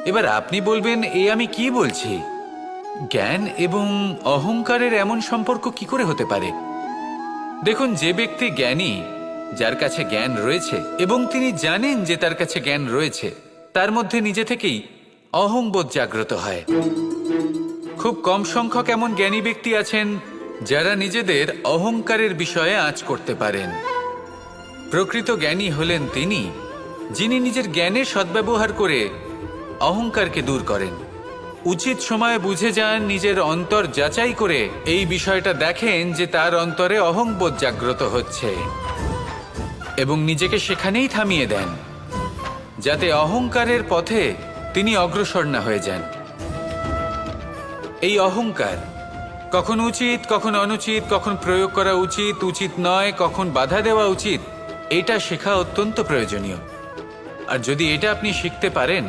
A: এবার আপনি বলবেন, এ আমি কি বলছি? জ্ঞান এবং অহংকারের এমন সম্পর্ক কি করে হতে পারে? দেখুন, যে ব্যক্তি জ্ঞানী, যার কাছে জ্ঞান রয়েছে এবং তিনি জানেন যে তার কাছে জ্ঞান রয়েছে, তার মধ্যে নিজে থেকেই অহংবোধ জাগ্রত হয়। খুব কম সংখ্যক এমন জ্ঞানী ব্যক্তি আছেন যারা নিজেদের অহংকারের বিষয়ে আঁচ করতে পারেন। প্রকৃত জ্ঞানী হলেন তিনি, যিনি নিজের জ্ঞানের সদ্ব্যবহার করে অহংকারকে দূর করেন, উচিত সময়ে বুঝে যান, নিজের অন্তর যাচাই করে এই বিষয়টা দেখেন যে তার অন্তরে অহংবোধ জাগ্রত হচ্ছে এবং নিজেকে সেখানেই থামিয়ে দেন, যাতে অহংকারের পথে তিনি অগ্রসর না হয়ে যান। এই অহংকার কখন উচিত, কখন অনুচিত, কখন প্রয়োগ করা উচিত, উচিত নয়, কখন বাধা দেওয়া উচিত, এটা শেখা অত্যন্ত প্রয়োজনীয়। আর যদি এটা আপনি শিখতে পারেন,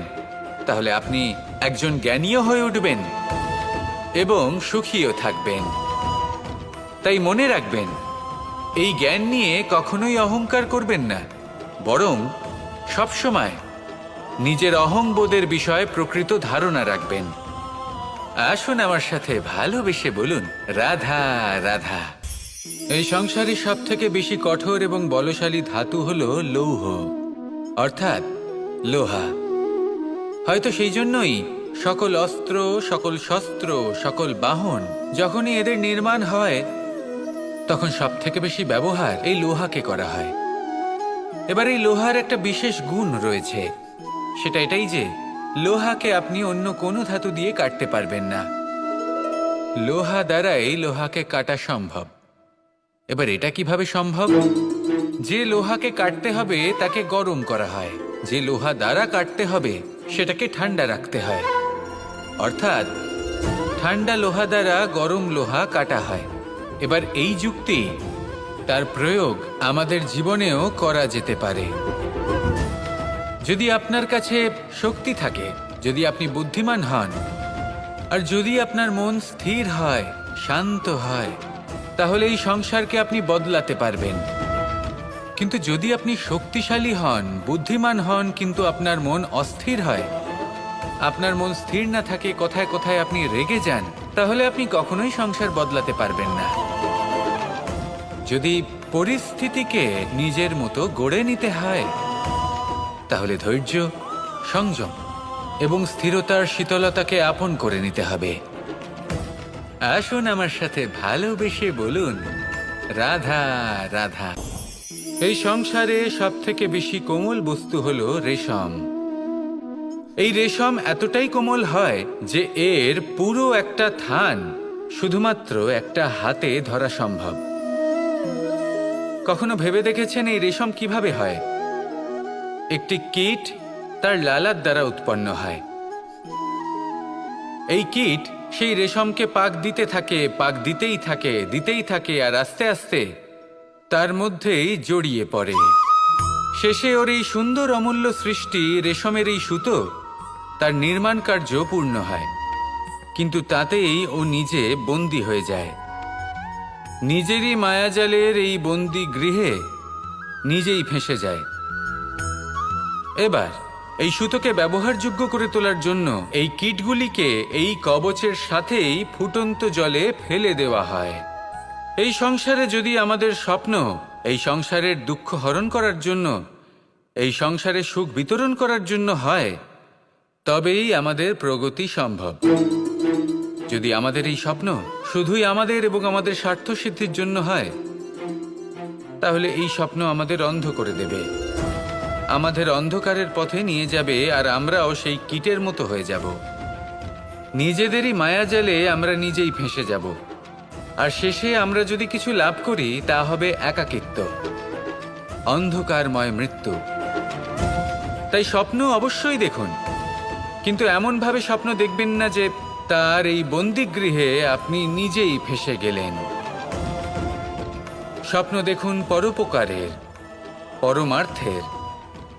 A: তাহলে আপনি একজন জ্ঞানীও হয়ে উঠবেন এবং সুখীও থাকবেন। তাই মনে রাখবেন, এই জ্ঞান নিয়ে কখনোই অহংকার করবেন না, বরং সবসময় নিজের অহংবোধের বিষয়ে প্রকৃত ধারণা রাখবেন। আসুন আমার সাথে ভালোবেসে বলুন, রাধা রাধা। এই সংসারে সব থেকে বেশি কঠোর এবং বলশালী ধাতু হল লৌহ, অর্থাৎ লোহা। হয়তো সেই জন্যই সকল অস্ত্র, সকল শস্ত্র, সকল বাহন যখনই এদের নির্মাণ হয়, তখন সব থেকে বেশি ব্যবহার এই লোহাকে করা হয়। এবার এই লোহার একটা বিশেষ গুণ রয়েছে, সেটা এটাই যে লোহাকে আপনি অন্য কোনো ধাতু দিয়ে কাটতে পারবেন না। লোহা দ্বারাই লোহাকে কাটা সম্ভব। এবার এটা কিভাবে সম্ভব? যে লোহাকে কাটতে হবে তাকে গরম করা হয়, যে লোহা দ্বারা কাটতে হবে সেটাকে ঠান্ডা রাখতে হয়, অর্থাৎ ঠান্ডা লোহা দ্বারা গরম লোহা কাটা হয়। এবার এই যুক্তি তার প্রয়োগ আমাদের জীবনেও করা যেতে পারে। যদি আপনার কাছে শক্তি থাকে, যদি আপনি বুদ্ধিমান হন, আর যদি আপনার মন স্থির হয়, শান্ত হয়, তাহলে এই সংসারকে আপনি বদলাতে পারবেন। কিন্তু যদি আপনি শক্তিশালী হন, বুদ্ধিমান হন, কিন্তু আপনার মন অস্থির হয়, আপনার মন স্থির না থাকে, কোথায় কোথায় আপনি রেগে যান, তাহলে আপনি কখনোই সংসার বদলাতে পারবেন না। যদি পরিস্থিতিকে নিজের মতো গড়ে নিতে হয়, তাহলে ধৈর্য, সংযম এবং স্থিরতার শীতলতাকে আপন করে নিতে হবে। আসুন আমার সাথে ভালোবেসে বলুন, রাধা রাধা। এই সংসারে সবথেকে বেশি কোমল বস্তু হলো রেশম। এই রেশম এতটাই কোমল হয় যে এর পুরো একটা থান শুধুমাত্র একটা হাতে ধরা সম্ভব। কখনো ভেবে দেখেছেন এই রেশম কিভাবে হয়? একটি কীট তার লালার দ্বারা উৎপন্ন হয়। এই কীট সেই রেশমকে পাক দিতে থাকে, পাক দিতেই থাকে, আর আস্তে আস্তে তার মধ্যেই জড়িয়ে পড়ে। শেষে ওর এই সুন্দর অমূল্য সৃষ্টি রেশমের এই সুতো, তার নির্মাণ কার্য পূর্ণ হয়, কিন্তু তাতেই ও নিজে বন্দী হয়ে যায়। নিজেরই মায়াজালের এই বন্দী গৃহে নিজেই ফেঁসে যায়। এবার এই সুতোকে ব্যবহারযোগ্য করে তোলার জন্য এই কীটগুলিকে এই কবচের সাথেই ফুটন্ত জলে ফেলে দেওয়া হয়। এই সংসারে যদি আমাদের স্বপ্ন এই সংসারের দুঃখ হরণ করার জন্য, এই সংসারে সুখ বিতরণ করার জন্য হয়, তবেই আমাদের প্রগতি সম্ভব। যদি আমাদের এই স্বপ্ন শুধুই আমাদের এবং আমাদের স্বার্থ সিদ্ধির জন্য হয়, তাহলে এই স্বপ্ন আমাদের অন্ধ করে দেবে, আমাদের অন্ধকারের পথে নিয়ে যাবে, আর আমরাও সেই কীটের মতো হয়ে যাব। নিজেদেরই মায়াজালে আমরা নিজেই ফেঁসে যাব, আর শেষে আমরা যদি কিছু লাভ করি তা হবে একাকিত্ব, অন্ধকারময় মৃত্যু। তাই স্বপ্ন অবশ্যই দেখুন, কিন্তু এমনভাবে স্বপ্ন দেখবেন না যে তার এই বন্দিগৃহে আপনি নিজেই ফেঁসে গেলেন। স্বপ্ন দেখুন পরোপকারের, পরমার্থের,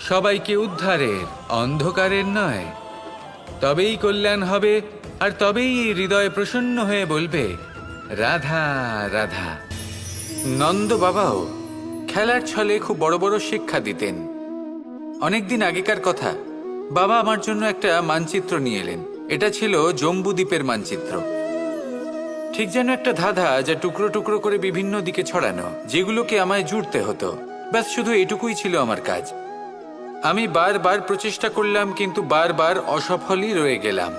A: সবাইকে উদ্ধারের, অন্ধকারের নয়। তবেই কল্যাণ হবে, আর তবেই এই হৃদয় প্রসন্ন হয়ে বলবে, রাধা রাধা। নন্দ বাবাও খেলার ছলে খুব বড় বড় শিক্ষা দিতেন। অনেকদিন আগেকার কথা, বাবা আমার জন্য একটা মানচিত্র নিয়ে এলেন। এটা ছিল জম্বুদ্বীপের মানচিত্র, ঠিক যেন একটা ধাঁধা, যা টুকরো টুকরো করে বিভিন্ন দিকে ছড়ানো, যেগুলোকে আমায় জুড়তে হতো। ব্যাস শুধু এটুকুই ছিল আমার কাজ। আমি বারবার প্রচেষ্টা করলাম, কিন্তু বারবার অসফলই রয়ে গেলাম।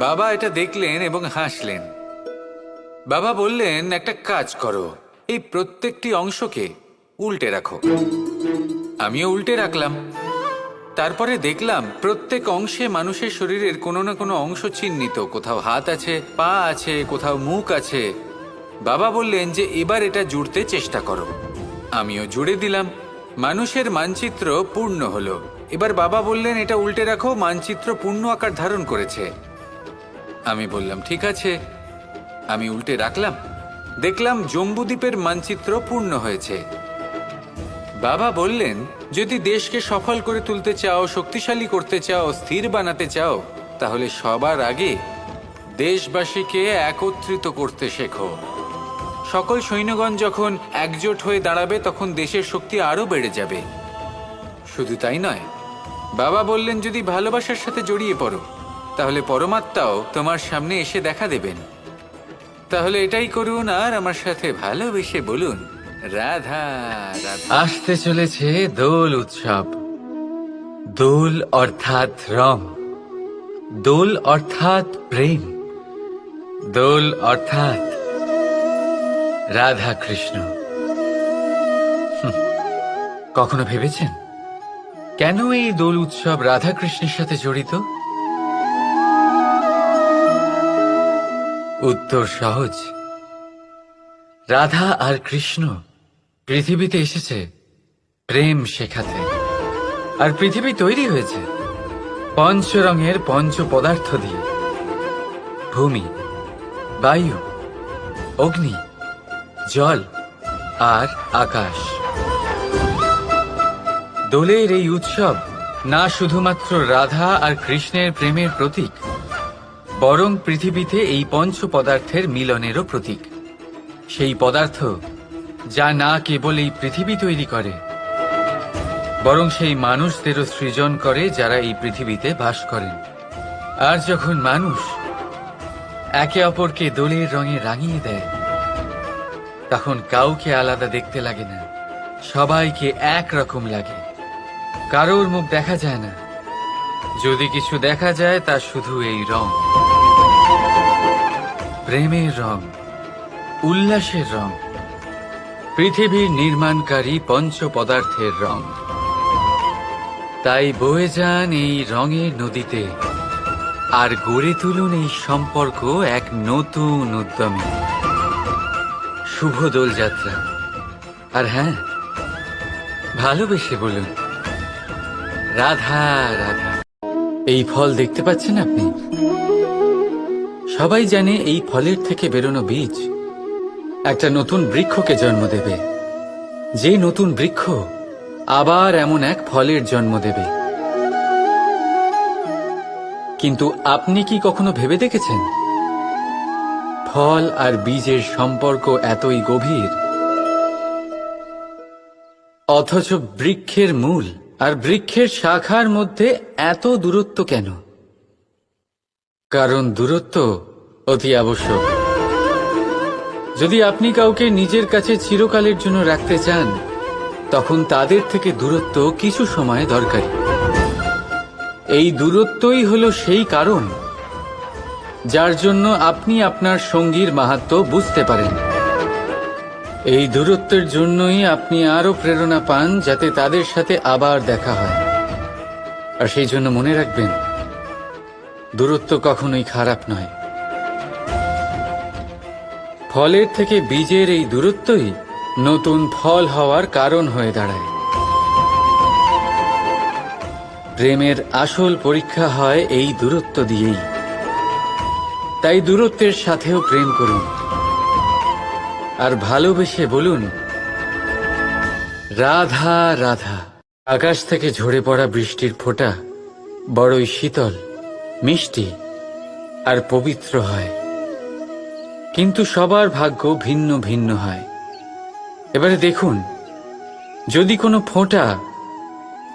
A: বাবা এটা দেখলেন এবং হাসলেন। বাবা বললেন, একটা কাজ করো, এই প্রত্যেকটি অংশকে উল্টে রাখো। আমিও উল্টে রাখলাম। তারপরে দেখলাম প্রত্যেক অংশে মানুষের শরীরের কোনো না কোনো অংশ চিহ্নিত। কোথাও হাত আছে, পা আছে, কোথাও মুখ আছে। বাবা বললেন যে এবার এটা জুড়তে চেষ্টা করো। আমিও জুড়ে দিলাম। মানুষের মানচিত্র পূর্ণ হলো। এবার বাবা বললেন, এটা উল্টে রাখো, মানচিত্র পূর্ণ আকার ধারণ করেছে। আমি বললাম, ঠিক আছে। আমি উল্টে রাখলাম, দেখলাম জম্বুদ্বীপের মানচিত্র পূর্ণ হয়েছে। বাবা বললেন, যদি দেশকে সফল করে তুলতে চাও, শক্তিশালী করতে চাও, স্থির বানাতে চাও, তাহলে সবার আগে দেশবাসীকে একত্রিত করতে শেখো। সকল সৈন্যগণ যখন একজোট হয়ে দাঁড়াবে, তখন দেশের শক্তি আরো বেড়ে যাবে। শুধু তাই নয়, বাবা বললেন, যদি ভালোবাসার সাথে জড়িয়ে পড়ো, তাহলে পরমাত্মাও তোমার সামনে এসে দেখা দেবেন। তাহলে এটাই করুন, আর আমার সাথে ভালোবেসে বলুন, রাধা রাধা। আসতে চলেছে দোল উৎসব। দোল অর্থাৎ রং, দোল অর্থাৎ প্রেম, দোল অর্থাৎ রাধা কৃষ্ণ। কখনো ভেবেছেন কেন এই দোল উৎসব রাধা কৃষ্ণের সাথে জড়িত? উত্তর সহজ। রাধা আর কৃষ্ণ পৃথিবীতে এসেছে প্রেম শেখাতে, আর পৃথিবী তৈরি হয়েছে পঞ্চরঙের পঞ্চ পদার্থ দিয়ে। ভূমি, বায়ু, অগ্নি, জল আর আকাশ। দোলের এই উৎসব না শুধুমাত্র রাধা আর কৃষ্ণের প্রেমের প্রতীক, বরং পৃথিবীতে এই পঞ্চ পদার্থের মিলনেরও প্রতীক। সেই পদার্থ যা না কেবল এই পৃথিবী তৈরি করে, বরং সেই মানুষদেরও সৃজন করে যারা এই পৃথিবীতে বাস করেন। আর যখন মানুষ একে অপরকে দোলের রঙে রাঙিয়ে দেয়, তখন কাউকে আলাদা দেখতে লাগে না, সবাইকে একরকম লাগে। কারোর মুখ দেখা যায় না, যদি কিছু দেখা যায় তা শুধু এই রং, প্রেমের রং, উল্লাসের রং, পৃথিবীর নির্মাণকারী পঞ্চ পদার্থের রং। তাই বয়ে যান এই রঙের নদীতে আর গড়ে তুলুন এই সম্পর্ক এক নতুন উদ্যমে। শুভ দোলযাত্রা। আর হ্যাঁ, ভালোবেসে বলুন রাধা রাধা। এই ফল দেখতে পাচ্ছেন আপনি? সবাই জানে এই ফলের থেকে বেরোনো বীজ একটা নতুন বৃক্ষকে জন্ম দেবে, যে নতুন বৃক্ষ আবার এমন এক ফলের জন্ম দেবে। কিন্তু আপনি কি কখনো ভেবে দেখেছেন ফল আর বীজের সম্পর্ক এতই গভীর, অথচ বৃক্ষের মূল আর বৃক্ষের শাখার মধ্যে এত দূরত্ব কেন? কারণ দূরত্ব অতি আবশ্যক। যদি আপনি কাউকে নিজের কাছে চিরকালের জন্য রাখতে চান, তখন তাদের থেকে দূরত্ব কিছু সময় দরকারি। এই দূরত্বই হলো সেই কারণ যার জন্য আপনি আপনার সঙ্গীর মাহাত্ম্য বুঝতে পারেন। এই দূরত্বের জন্যই আপনি আরো প্রেরণা পান যাতে তাদের সাথে আবার দেখা হয়। আর সেই জন্য মনে রাখবেন, দূরত্ব কখনোই খারাপ নয়। ফলের থেকে বীজের এই দূরত্বই নতুন ফল হওয়ার কারণ হয়ে দাঁড়ায়। প্রেমের আসল পরীক্ষা হয় এই দূরত্ব দিয়েই। তাই দূরত্বের সাথেও প্রেম করুন আর ভালোবেসে বলুন রাধা রাধা। আকাশ থেকে ঝরে পড়া বৃষ্টির ফোঁটা বড়ই শীতল, মিষ্টি আর পবিত্র হয়, কিন্তু সবার ভাগ্য ভিন্ন ভিন্ন হয়। এবারে দেখুন, যদি কোনো ফোঁটা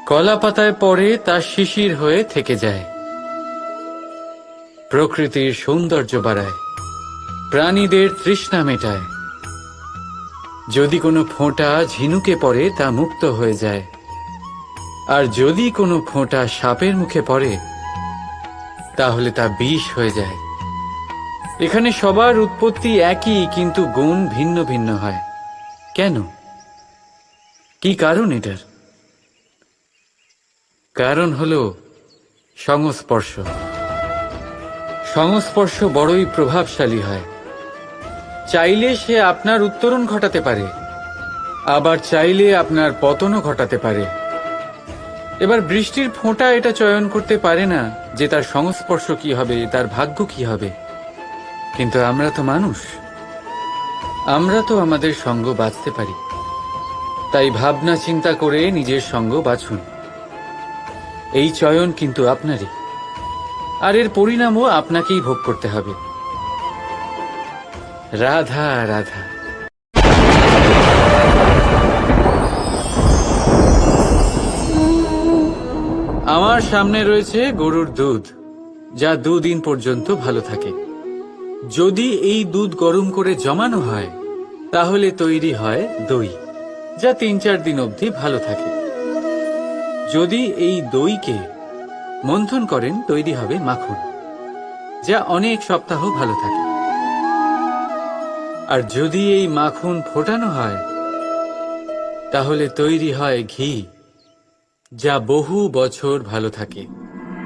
A: কলা পাতায় পড়ে তা শিশির হয়ে থেকে যায়, প্রকৃতির সৌন্দর্য বাড়ায়, প্রাণীদের তৃষ্ণা মেটায়। যদি কোনো ফোঁটা ঝিনুকে পড়ে তা মুক্ত হয়ে যায়, আর যদি কোনো ফোঁটা সাপের মুখে পড়ে তাহলে তা বিষ হয়ে যায়। এখানে সবার উৎপত্তি একই, কিন্তু গুণ ভিন্ন ভিন্ন হয়। কেন? কি কারণ এটার? কারণ হলো সংস্পর্শ। সংস্পর্শ বড়ই প্রভাবশালী হয়। চাইলে সে আপনার উত্তরণ ঘটাতে পারে, আবার চাইলে আপনার পতনও ঘটাতে পারে। এবার বৃষ্টির ফোঁটা এটা চয়ন করতে পারে না যে তার সংস্পর্শ কি হবে, তার ভাগ্য কি হবে। কিন্তু আমরা তো মানুষ, আমরা তো আমাদের সঙ্গ বাছতে পারি। তাই ভাবনা চিন্তা করে নিজের সঙ্গ বাছুন। এই চয়ন কিন্তু আপনারই, আর এর পরিণামও আপনাকেই ভোগ করতে হবে। রাধা রাধা। আমার সামনে রয়েছে গরুর দুধ, যা 2 দিন পর্যন্ত ভালো থাকে। যদি এই দুধ গরম করে জমানো হয় তাহলে তৈরি হয় দই, যা 3-4 দিন অবধি ভালো থাকে। যদি এই দইকে মন্থন করেন তৈরি হবে মাখন, যা অনেক সপ্তাহ ভালো থাকে। আর যদি এই মাখন ফোটানো হয় তাহলে তৈরি হয় ঘি, যা বহু বছর ভালো থাকে।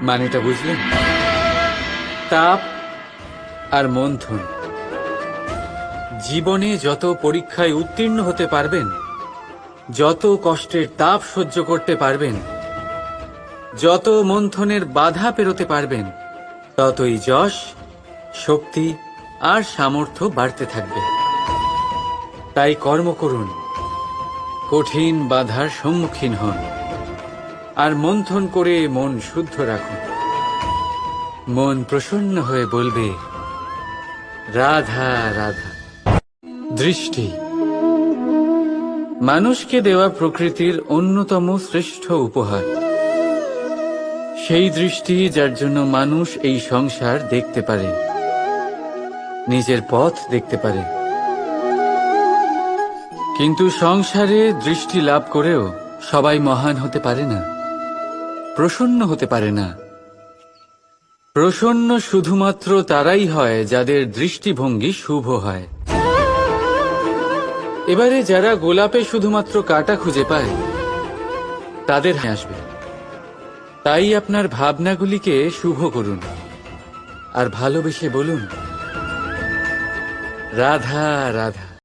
A: মানেটা বুঝলেন? তাপ আর মন্থন। জীবনে যত পরীক্ষায় উত্তীর্ণ হতে পারবেন, যত কষ্টের তাপ সহ্য করতে পারবেন, যত মন্থনের বাধা পেরোতে পারবেন, ততই যশ, শক্তি আর সামর্থ্য বাড়তে থাকবে। তাই কর্ম করুন, কঠিন বাধার সম্মুখীন হন আর মন্থন করে মন শুদ্ধ রাখুন। মন প্রসন্ন হয়ে বলবে, রাধা রাধা। দৃষ্টি মানুষকে দেওয়া প্রকৃতির অন্যতম শ্রেষ্ঠ উপহার। সেই দৃষ্টি যার জন্য মানুষ এই সংসার দেখতে পারে, নিজের পথ দেখতে পারে। কিন্তু সংসারে দৃষ্টি লাভ করেও সবাই মহান হতে পারে না, প্রসন্ন হতে পারে না। প্রসন্ন শুধুমাত্র তারাই হয় যাদের দৃষ্টিভঙ্গি শুভ হয়। এবারে যারা গোলাপে শুধুমাত্র কাঁটা খুঁজে পায় তাদের আসবে। তাই আপনার ভাবনাগুলিকে শুভ করুন আর ভালোবেসে বলুন, রাধা রাধা।